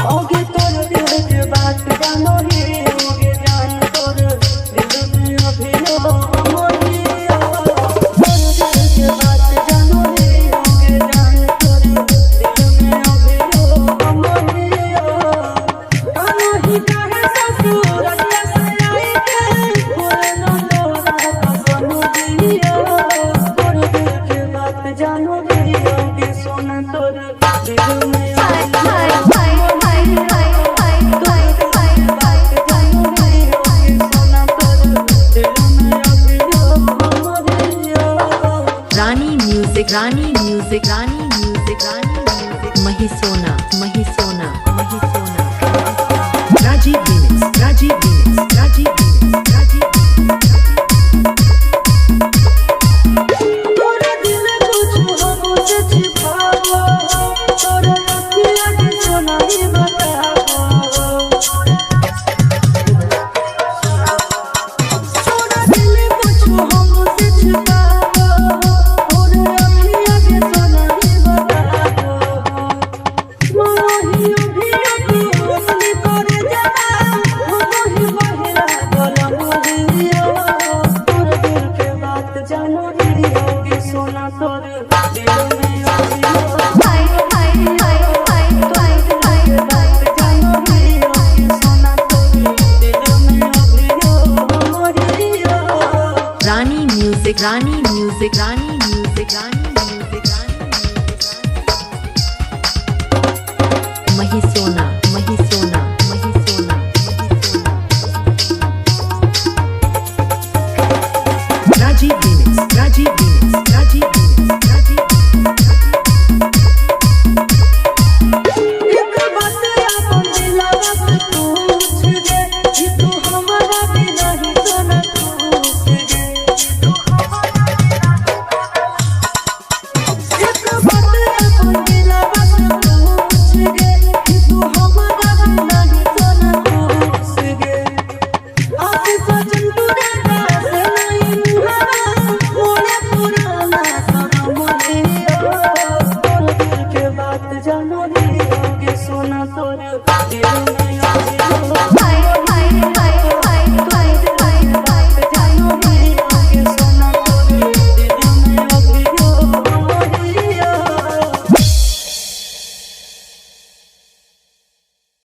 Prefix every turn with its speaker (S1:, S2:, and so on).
S1: होगे तोर दिल के बात जानो ही होगे जान तोर दिल में अभी हो मोहिया तोर दिल के बात जानो ही होगे जान तोर दिल में अभी हो मोहिया ही काहे ससुर से आई के बोले न तोरा कसम दिया तोर दिल के बात जानो ही होगे सोना तोर दिल में
S2: रानी म्यूजिक रानी म्यूजिक रानी म्यूजिक रानी म्यूजिक महिसोना महिसोना महिसोना Rajeev remix Rajeev remix Rajeev remix Rajeev
S1: तोरे दिल कुछ हमसे छिपाओ तोरे अखियाँ के सोना ही बताओ तोरे दिल कुछ हमसे छिपाओ तोरे अखियाँ के सोना ही बताओ मोही अभी तू असली तोरे जाना मोही बहिरा बोला मोहिया तोरे दिल के बात जानो ही होगी सोना तोरे दिल में अभी
S2: रानी म्यूजिक रानी म्यूजिक रानी